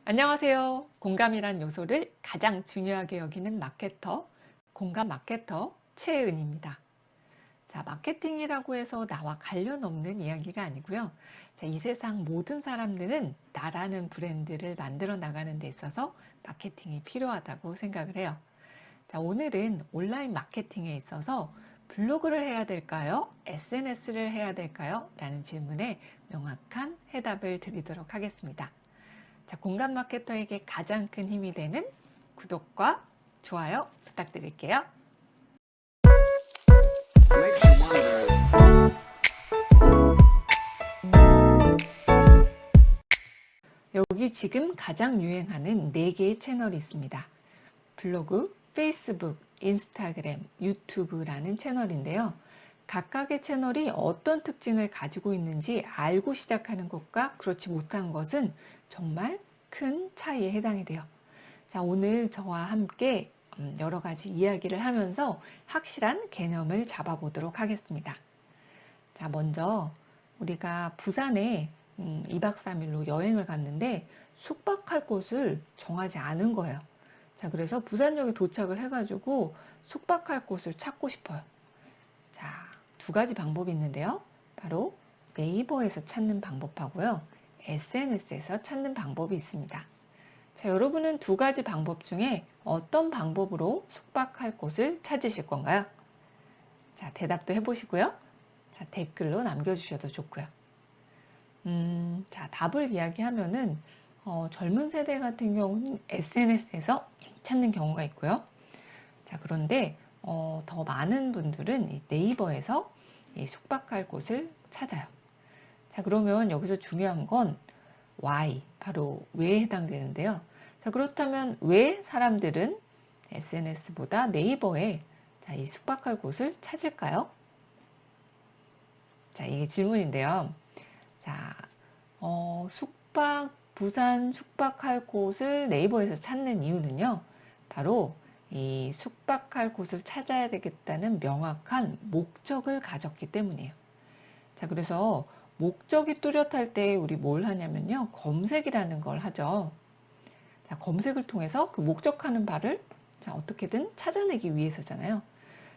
안녕하세요. 공감이란 요소를 가장 중요하게 여기는 마케터, 공감 마케터 최은입니다. 자, 마케팅이라고 해서 나와 관련 없는 이야기가 아니고요. 자, 이 세상 모든 사람들은 나라는 브랜드를 만들어 나가는 데 있어서 마케팅이 필요하다고 생각을 해요. 자, 오늘은 온라인 마케팅에 있어서 블로그를 해야 될까요? SNS를 해야 될까요? 라는 질문에 명확한 해답을 드리도록 하겠습니다. 자, 공감 마케터에게 가장 큰 힘이 되는 구독과 좋아요 부탁드릴게요. 여기 지금 가장 유행하는 4개의 채널이 있습니다. 블로그, 페이스북, 인스타그램, 유튜브라는 채널인데요. 각각의 채널이 어떤 특징을 가지고 있는지 알고 시작하는 것과 그렇지 못한 것은 정말 큰 차이에 해당이 돼요. 자, 오늘 저와 함께 여러 가지 이야기를 하면서 확실한 개념을 잡아보도록 하겠습니다. 자, 먼저 우리가 부산에 2박 3일로 여행을 갔는데 숙박할 곳을 정하지 않은 거예요. 자, 그래서 부산역에 도착을 해가지고 숙박할 곳을 찾고 싶어요. 자, 2가지 방법이 있는데요. 바로 네이버에서 찾는 방법하고요. SNS에서 찾는 방법이 있습니다. 자, 여러분은 2가지 방법 중에 어떤 방법으로 숙박할 곳을 찾으실 건가요? 자, 대답도 해보시고요. 자, 댓글로 남겨주셔도 좋고요. 자, 답을 이야기하면은 젊은 세대 같은 경우는 SNS에서 찾는 경우가 있고요. 자, 그런데 더 많은 분들은 이 네이버에서 이 숙박할 곳을 찾아요. 자, 그러면 여기서 중요한 건 why, 바로 왜에 해당되는데요. 자, 그렇다면 왜 사람들은 SNS보다 네이버에 자, 이 숙박할 곳을 찾을까요? 자, 이게 질문인데요. 자, 부산 숙박할 곳을 네이버에서 찾는 이유는요. 바로 이 숙박할 곳을 찾아야 되겠다는 명확한 목적을 가졌기 때문이에요. 자, 그래서 목적이 뚜렷할 때 우리 뭘 하냐면요. 검색이라는 걸 하죠. 자, 검색을 통해서 그 목적하는 바를 자, 어떻게든 찾아내기 위해서잖아요.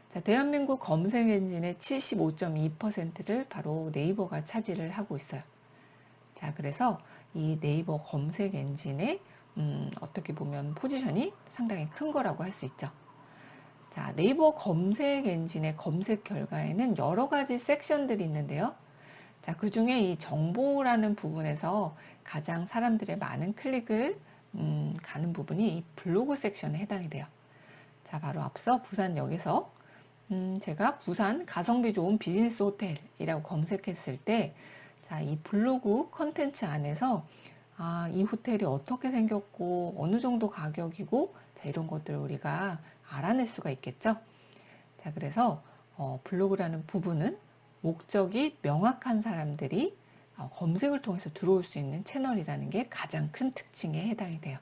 자, 대한민국 검색 엔진의 75.2%를 바로 네이버가 차지를 하고 있어요. 자, 그래서 이 네이버 검색 엔진의 어떻게 보면 포지션이 상당히 큰 거라고 할 수 있죠. 자, 네이버 검색 엔진의 검색 결과에는 여러 가지 섹션들이 있는데요. 자, 그 중에 이 정보라는 부분에서 가장 사람들의 많은 클릭을 가는 부분이 이 블로그 섹션에 해당이 돼요. 자, 바로 앞서 부산역에서 제가 부산 가성비 좋은 비즈니스 호텔이라고 검색했을 때, 자, 이 블로그 컨텐츠 안에서 이 호텔이 어떻게 생겼고 어느 정도 가격이고 자, 이런 것들을 우리가 알아낼 수가 있겠죠. 자, 그래서 블로그라는 부분은 목적이 명확한 사람들이 검색을 통해서 들어올 수 있는 채널이라는 게 가장 큰 특징에 해당이 돼요.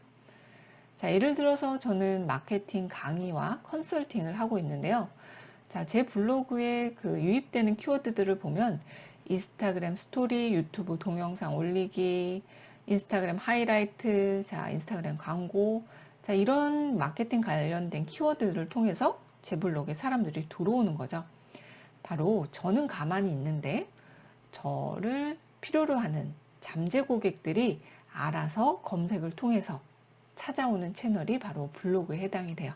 자, 예를 들어서 저는 마케팅 강의와 컨설팅을 하고 있는데요. 자, 제 블로그에 그 유입되는 키워드들을 보면 인스타그램 스토리, 유튜브 동영상 올리기, 인스타그램 하이라이트, 자, 인스타그램 광고, 자, 이런 마케팅 관련된 키워드를 통해서 제 블로그에 사람들이 들어오는 거죠. 바로 저는 가만히 있는데 저를 필요로 하는 잠재 고객들이 알아서 검색을 통해서 찾아오는 채널이 바로 블로그에 해당이 돼요.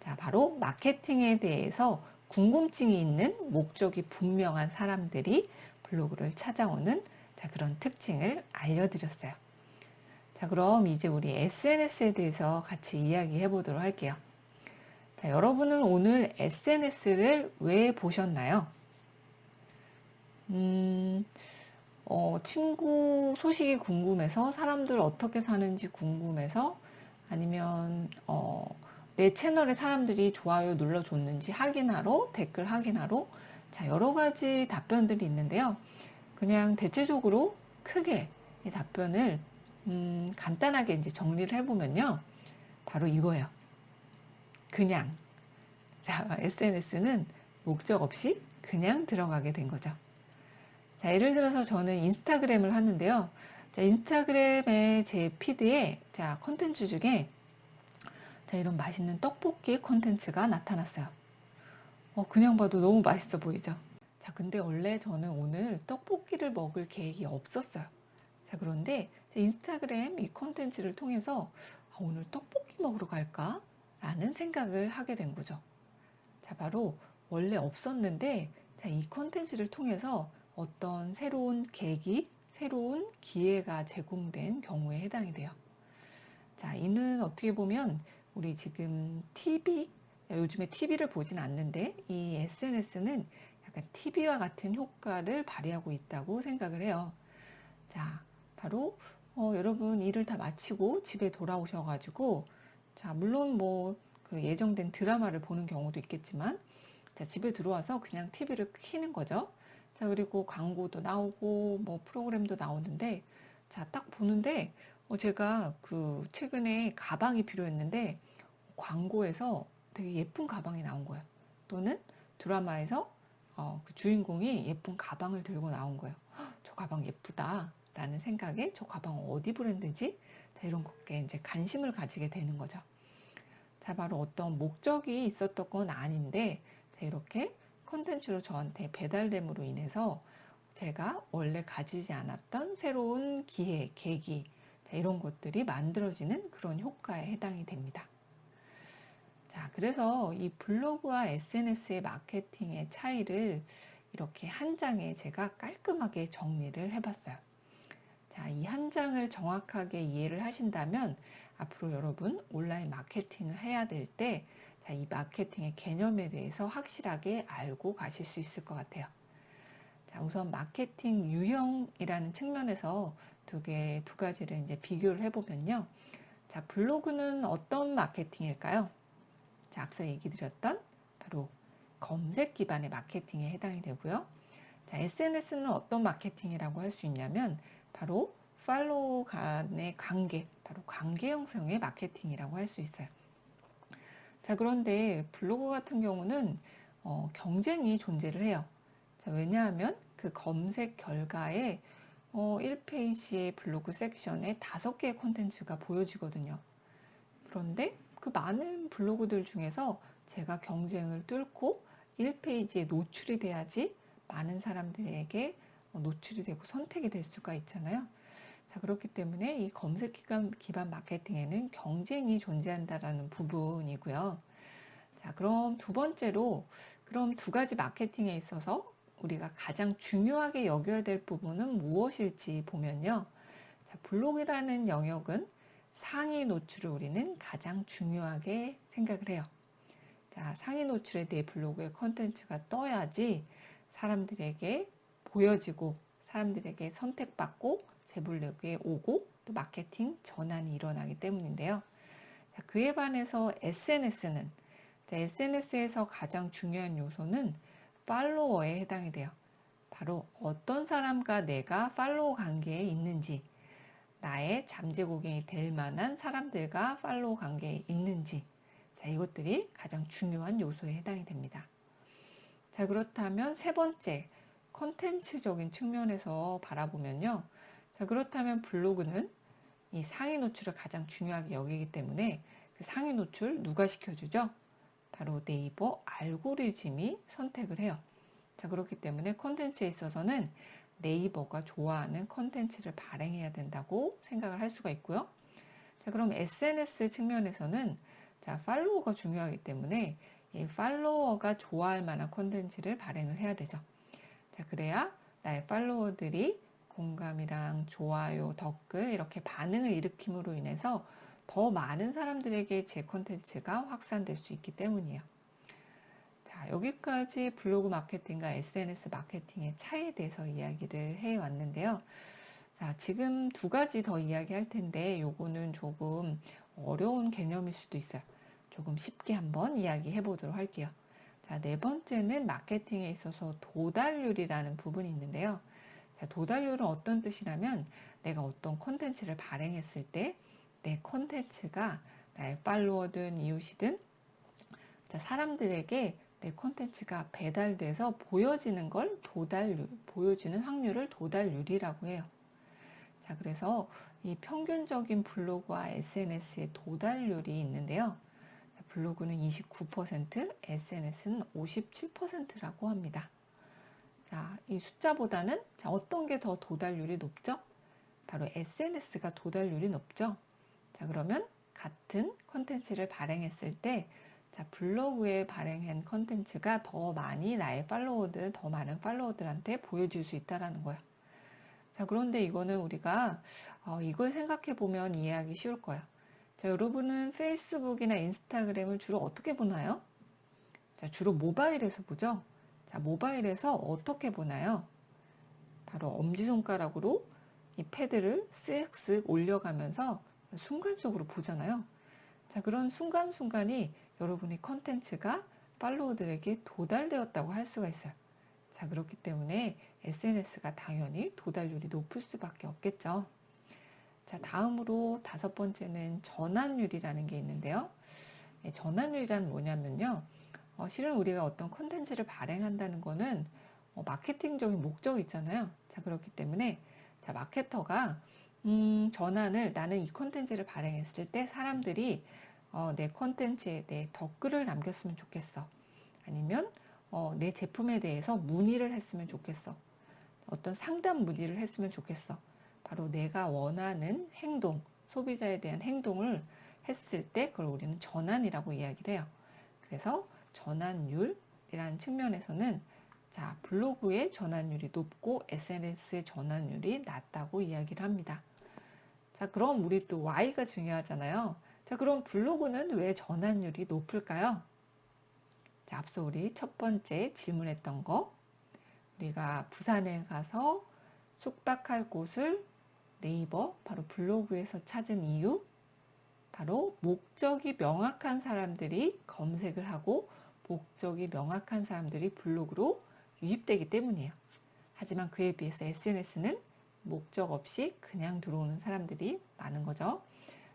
자, 바로 마케팅에 대해서 궁금증이 있는 목적이 분명한 사람들이 블로그를 찾아오는 자, 그런 특징을 알려드렸어요. 자, 그럼 이제 우리 SNS에 대해서 같이 이야기해 보도록 할게요. 자, 여러분은 오늘 SNS를 왜 보셨나요? 친구 소식이 궁금해서, 사람들 어떻게 사는지 궁금해서, 아니면 내 채널에 사람들이 좋아요 눌러줬는지 확인하러, 댓글 확인하러, 자, 여러 가지 답변들이 있는데요. 그냥 대체적으로 크게 이 답변을 간단하게 이제 정리를 해보면요. 바로 이거예요. 그냥. 자, SNS는 목적 없이 그냥 들어가게 된 거죠. 자, 예를 들어서 저는 인스타그램을 하는데요. 자, 인스타그램의 제 피드에 자, 콘텐츠 중에 자, 이런 맛있는 떡볶이 콘텐츠가 나타났어요. 그냥 봐도 너무 맛있어 보이죠? 자, 근데 원래 저는 오늘 떡볶이를 먹을 계획이 없었어요. 자, 그런데 제 인스타그램 이 콘텐츠를 통해서 오늘 떡볶이 먹으러 갈까? 라는 생각을 하게 된 거죠. 자, 바로 원래 없었는데, 자, 이 콘텐츠를 통해서 어떤 새로운 계기, 새로운 기회가 제공된 경우에 해당이 돼요. 자, 이는 어떻게 보면 우리 지금 TV, 요즘에 TV를 보진 않는데 이 SNS는 약간 TV와 같은 효과를 발휘하고 있다고 생각을 해요. 자, 바로 여러분 일을 다 마치고 집에 돌아오셔가지고 자, 물론 뭐 그 예정된 드라마를 보는 경우도 있겠지만 자, 집에 들어와서 그냥 TV를 켜는 거죠. 자, 그리고 광고도 나오고 뭐 프로그램도 나오는데 자, 딱 보는데 제가 그 최근에 가방이 필요했는데 광고에서 되게 예쁜 가방이 나온 거예요. 또는 드라마에서 그 주인공이 예쁜 가방을 들고 나온 거예요. 저 가방 예쁘다 라는 생각에 저 가방은 어디 브랜드지? 자, 이런 것에 이제 관심을 가지게 되는 거죠. 자, 바로 어떤 목적이 있었던 건 아닌데 자, 이렇게 컨텐츠로 저한테 배달됨으로 인해서 제가 원래 가지지 않았던 새로운 기회, 계기 자, 이런 것들이 만들어지는 그런 효과에 해당이 됩니다. 자, 그래서 이 블로그와 SNS의 마케팅의 차이를 이렇게 한 장에 제가 깔끔하게 정리를 해봤어요. 자, 이 한 장을 정확하게 이해를 하신다면 앞으로 여러분 온라인 마케팅을 해야 될 때, 자, 이 마케팅의 개념에 대해서 확실하게 알고 가실 수 있을 것 같아요. 자, 우선 마케팅 유형이라는 측면에서 두 가지를 이제 비교를 해보면요. 자, 블로그는 어떤 마케팅일까요? 자, 앞서 얘기 드렸던 바로 검색 기반의 마케팅에 해당이 되고요. 자, SNS는 어떤 마케팅이라고 할 수 있냐면 바로 팔로워 간의 관계, 바로 관계 형성의 마케팅이라고 할 수 있어요. 자, 그런데 블로그 같은 경우는 경쟁이 존재를 해요. 자, 왜냐하면 그 검색 결과에 1페이지의 블로그 섹션에 5개의 콘텐츠가 보여지거든요. 그런데 그 많은 블로그들 중에서 제가 경쟁을 뚫고 1페이지에 노출이 돼야지 많은 사람들에게 노출이 되고 선택이 될 수가 있잖아요. 자, 그렇기 때문에 이 검색 기반 마케팅에는 경쟁이 존재한다라는 부분이고요. 자, 그럼 두 번째로, 그럼 두 가지 마케팅에 있어서 우리가 가장 중요하게 여겨야 될 부분은 무엇일지 보면요. 자, 블로그라는 영역은 상위 노출을 우리는 가장 중요하게 생각을 해요. 자, 상위 노출에 대해 블로그의 컨텐츠가 떠야지 사람들에게 보여지고 사람들에게 선택받고 제 블로그에 오고 또 마케팅 전환이 일어나기 때문인데요. 자, 그에 반해서 SNS는 SNS에서 가장 중요한 요소는 팔로워에 해당이 돼요. 바로 어떤 사람과 내가 팔로워 관계에 있는지, 나의 잠재 고객이 될 만한 사람들과 팔로워 관계에 있는지, 자, 이것들이 가장 중요한 요소에 해당이 됩니다. 자, 그렇다면 세 번째, 컨텐츠적인 측면에서 바라보면요. 자, 그렇다면 블로그는 이 상위 노출을 가장 중요하게 여기기 때문에 그 상위 노출 누가 시켜주죠? 바로 네이버 알고리즘이 선택을 해요. 자, 그렇기 때문에 컨텐츠에 있어서는 네이버가 좋아하는 컨텐츠를 발행해야 된다고 생각을 할 수가 있고요. 자, 그럼 SNS 측면에서는 자, 팔로워가 중요하기 때문에 이 팔로워가 좋아할 만한 컨텐츠를 발행을 해야 되죠. 자, 그래야 나의 팔로워들이 공감이랑 좋아요, 댓글 이렇게 반응을 일으킴으로 인해서 더 많은 사람들에게 제 컨텐츠가 확산될 수 있기 때문이에요. 자, 여기까지 블로그 마케팅과 SNS 마케팅의 차이에 대해서 이야기를 해 왔는데요. 자, 지금 두 가지 더 이야기할 텐데 요거는 조금 어려운 개념일 수도 있어요. 조금 쉽게 한번 이야기해 보도록 할게요. 자, 네 번째는 마케팅에 있어서 도달률이라는 부분이 있는데요. 자, 도달률은 어떤 뜻이냐면 내가 어떤 콘텐츠를 발행했을 때 내 콘텐츠가 나의 팔로워든 이웃이든 자, 사람들에게 내 콘텐츠가 배달돼서 보여지는 걸 보여지는 확률을 도달률이라고 해요. 자, 그래서 이 평균적인 블로그와 SNS의 도달률이 있는데요. 블로그는 29%, SNS는 57%라고 합니다. 자, 이 숫자보다는 자, 어떤 게 더 도달률이 높죠? 바로 SNS가 도달률이 높죠. 자, 그러면 같은 컨텐츠를 발행했을 때 자, 블로그에 발행한 컨텐츠가 더 많이 나의 팔로워들, 더 많은 팔로워들한테 보여줄 수 있다는 거예요. 자, 그런데 이거는 우리가 이걸 생각해 보면 이해하기 쉬울 거예요. 자, 여러분은 페이스북이나 인스타그램을 주로 어떻게 보나요? 자, 주로 모바일에서 보죠? 자, 모바일에서 어떻게 보나요? 바로 엄지손가락으로 이 패드를 쓱쓱 올려가면서 순간적으로 보잖아요. 자, 그런 순간순간이 여러분의 컨텐츠가 팔로워들에게 도달되었다고 할 수가 있어요. 자, 그렇기 때문에 SNS가 당연히 도달률이 높을 수밖에 없겠죠. 자, 다음으로 5번째는 전환율이라는 게 있는데요. 전환율이란 뭐냐면요. 실은 우리가 어떤 컨텐츠를 발행한다는 거는 마케팅적인 목적이 있잖아요. 자, 그렇기 때문에 자, 마케터가 전환을 나는 이 컨텐츠를 발행했을 때 사람들이 내 컨텐츠에 대해 댓글을 남겼으면 좋겠어. 아니면 내 제품에 대해서 문의를 했으면 좋겠어. 어떤 상담 문의를 했으면 좋겠어. 바로 내가 원하는 행동, 소비자에 대한 행동을 했을 때 그걸 우리는 전환이라고 이야기를 해요. 그래서 전환율이라는 측면에서는 자, 블로그의 전환율이 높고 SNS의 전환율이 낮다고 이야기를 합니다. 자, 그럼 우리 또 Y가 중요하잖아요. 자, 그럼 블로그는 왜 전환율이 높을까요? 자, 앞서 우리 첫 번째 질문했던 거, 우리가 부산에 가서 숙박할 곳을 네이버, 바로 블로그에서 찾은 이유, 바로 목적이 명확한 사람들이 검색을 하고 목적이 명확한 사람들이 블로그로 유입되기 때문이에요. 하지만 그에 비해서 SNS는 목적 없이 그냥 들어오는 사람들이 많은 거죠.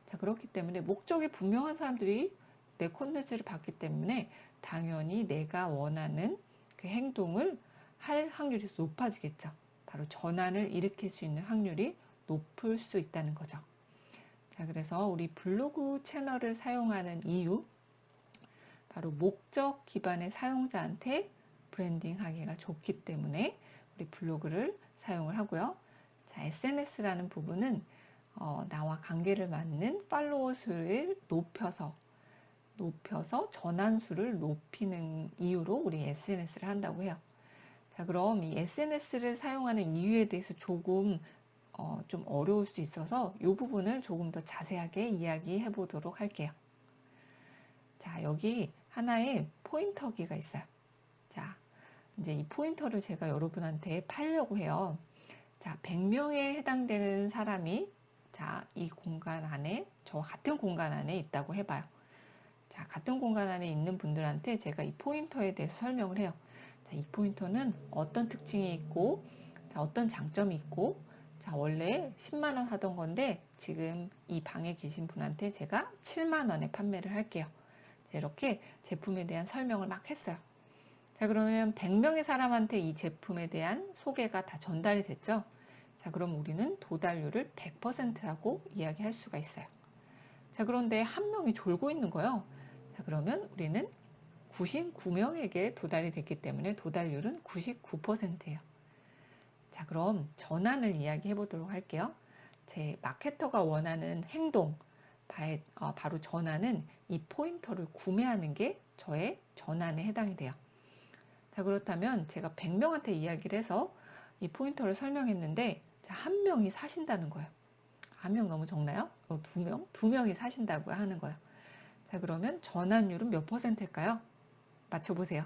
자, 그렇기 때문에 목적이 분명한 사람들이 내 콘텐츠를 봤기 때문에 당연히 내가 원하는 그 행동을 할 확률이 높아지겠죠. 바로 전환을 일으킬 수 있는 확률이 높을 수 있다는 거죠. 자, 그래서 우리 블로그 채널을 사용하는 이유, 바로 목적 기반의 사용자한테 브랜딩하기가 좋기 때문에 우리 블로그를 사용을 하고요. 자, SNS라는 부분은 나와 관계를 맺는 팔로워 수를 높여서 전환수를 높이는 이유로 우리 SNS를 한다고 해요. 자, 그럼 이 SNS를 사용하는 이유에 대해서 조금 좀 어려울 수 있어서 이 부분을 조금 더 자세하게 이야기해 보도록 할게요. 자, 여기 하나의 포인터기가 있어요. 자, 이제 이 포인터를 제가 여러분한테 팔려고 해요. 자, 100명에 해당되는 사람이 자, 이 공간 안에 저와 같은 공간 안에 있다고 해봐요. 자, 같은 공간 안에 있는 분들한테 제가 이 포인터에 대해서 설명을 해요. 자, 이 포인터는 어떤 특징이 있고, 자, 어떤 장점이 있고, 자, 원래 10만 원 하던 건데 지금 이 방에 계신 분한테 제가 7만 원에 판매를 할게요. 자, 이렇게 제품에 대한 설명을 막 했어요. 자, 그러면 100명의 사람한테 이 제품에 대한 소개가 다 전달이 됐죠. 자, 그럼 우리는 도달률을 100%라고 이야기할 수가 있어요. 자, 그런데 한 명이 졸고 있는 거예요. 자, 그러면 우리는 99명에게 도달이 됐기 때문에 도달률은 99%예요. 자, 그럼 전환을 이야기해 보도록 할게요. 제 마케터가 원하는 행동, 바로 전환은 이 포인터를 구매하는 게 저의 전환에 해당이 돼요. 자, 그렇다면 제가 100명한테 이야기를 해서 이 포인터를 설명했는데 자, 한 명이 사신다는 거예요. 한 명 너무 적나요? 두 명? 두 명이 사신다고 하는 거예요. 자, 그러면 전환율은 몇 %일까요? 맞춰보세요.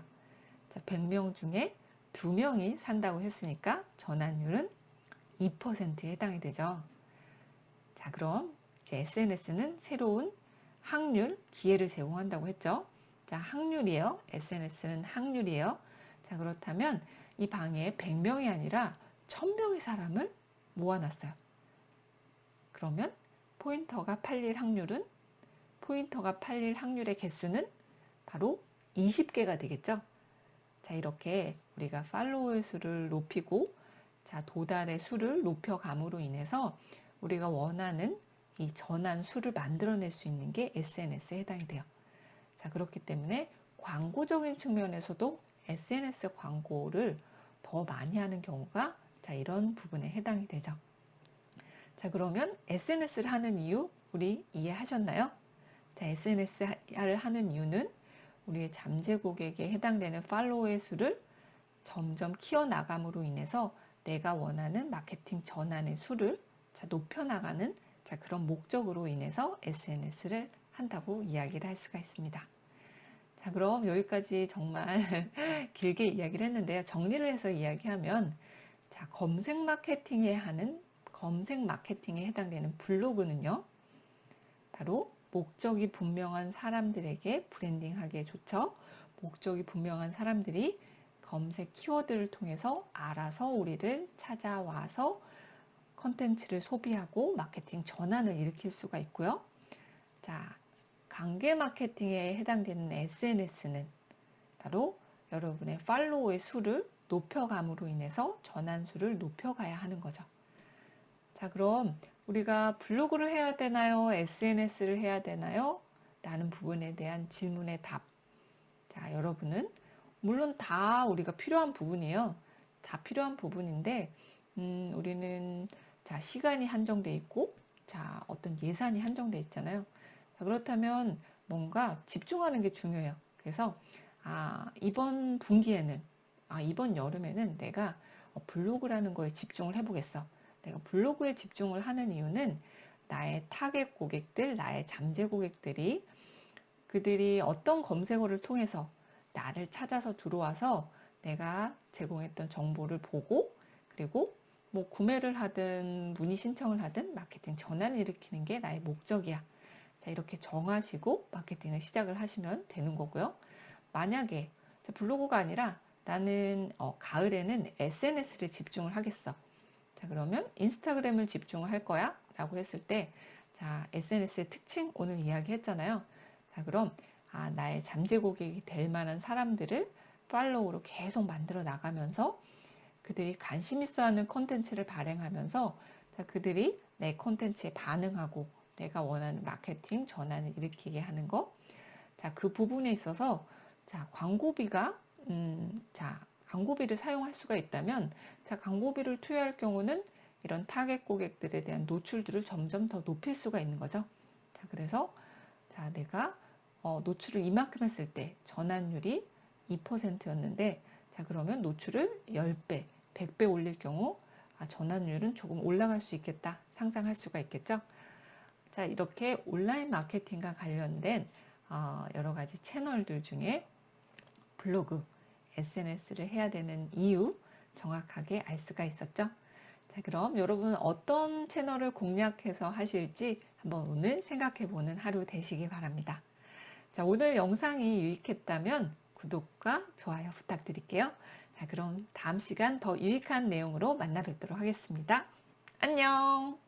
자, 100명 중에 2명이 산다고 했으니까 전환율은 2%에 해당이 되죠. 자, 그럼 이제 SNS는 새로운 확률, 기회를 제공한다고 했죠. 자, 확률이에요. SNS는 확률이에요. 자, 그렇다면 이 방에 100명이 아니라 1000명의 사람을 모아놨어요. 그러면 포인터가 팔릴 확률의 개수는 바로 20개가 되겠죠. 자, 이렇게 우리가 팔로워 수를 높이고 자, 도달의 수를 높여감으로 인해서 우리가 원하는 이 전환 수를 만들어낼 수 있는 게 SNS에 해당이 돼요. 자, 그렇기 때문에 광고적인 측면에서도 SNS 광고를 더 많이 하는 경우가 자, 이런 부분에 해당이 되죠. 자, 그러면 SNS를 하는 이유 우리 이해하셨나요? 자, SNS를 하는 이유는 우리의 잠재 고객에 해당되는 팔로워의 수를 점점 키워나감으로 인해서 내가 원하는 마케팅 전환의 수를 자, 높여나가는 자, 그런 목적으로 인해서 SNS를 한다고 이야기를 할 수가 있습니다. 자, 그럼 여기까지 정말 길게 이야기를 했는데요. 정리를 해서 이야기하면 자, 검색 마케팅에 해당되는 블로그는요. 바로 목적이 분명한 사람들에게 브랜딩하기에 좋죠. 목적이 분명한 사람들이 검색 키워드를 통해서 알아서 우리를 찾아와서 컨텐츠를 소비하고 마케팅 전환을 일으킬 수가 있고요. 자, 관계 마케팅에 해당되는 SNS는 바로 여러분의 팔로워의 수를 높여감으로 인해서 전환수를 높여가야 하는 거죠. 자, 그럼 우리가 블로그를 해야 되나요? SNS를 해야 되나요? 라는 부분에 대한 질문의 답. 자, 여러분은 물론 다 우리가 필요한 부분이에요. 다 필요한 부분인데 우리는 자, 시간이 한정돼 있고 자, 어떤 예산이 한정돼 있잖아요. 자, 그렇다면 뭔가 집중하는 게 중요해요. 그래서 이번 분기에는 이번 여름에는 내가 블로그라는 거에 집중을 해보겠어. 내가 블로그에 집중을 하는 이유는 나의 타겟 고객들, 나의 잠재 고객들이 그들이 어떤 검색어를 통해서 나를 찾아서 들어와서 내가 제공했던 정보를 보고 그리고 뭐 구매를 하든 문의 신청을 하든 마케팅 전환을 일으키는 게 나의 목적이야. 자, 이렇게 정하시고 마케팅을 시작을 하시면 되는 거고요. 만약에 블로그가 아니라 나는 가을에는 SNS를 집중을 하겠어. 자, 그러면 인스타그램을 집중을 할 거야 라고 했을 때 자, SNS의 특징 오늘 이야기했잖아요. 자, 그럼 나의 잠재 고객이 될 만한 사람들을 팔로우로 계속 만들어 나가면서 그들이 관심 있어 하는 콘텐츠를 발행하면서 자, 그들이 내 콘텐츠에 반응하고 내가 원하는 마케팅 전환을 일으키게 하는 거. 자, 그 부분에 있어서 자, 광고비를 사용할 수가 있다면 자, 광고비를 투여할 경우는 이런 타겟 고객들에 대한 노출들을 점점 더 높일 수가 있는 거죠. 자, 그래서 자, 내가 노출을 이만큼 했을 때 전환율이 2%였는데 자, 그러면 노출을 10배, 100배 올릴 경우 전환율은 조금 올라갈 수 있겠다 상상할 수가 있겠죠. 자, 이렇게 온라인 마케팅과 관련된 여러 가지 채널들 중에 블로그, SNS를 해야 되는 이유 정확하게 알 수가 있었죠. 자, 그럼 여러분 어떤 채널을 공략해서 하실지 한번 오늘 생각해 보는 하루 되시기 바랍니다. 자, 오늘 영상이 유익했다면 구독과 좋아요 부탁드릴게요. 자, 그럼 다음 시간 더 유익한 내용으로 만나 뵙도록 하겠습니다. 안녕!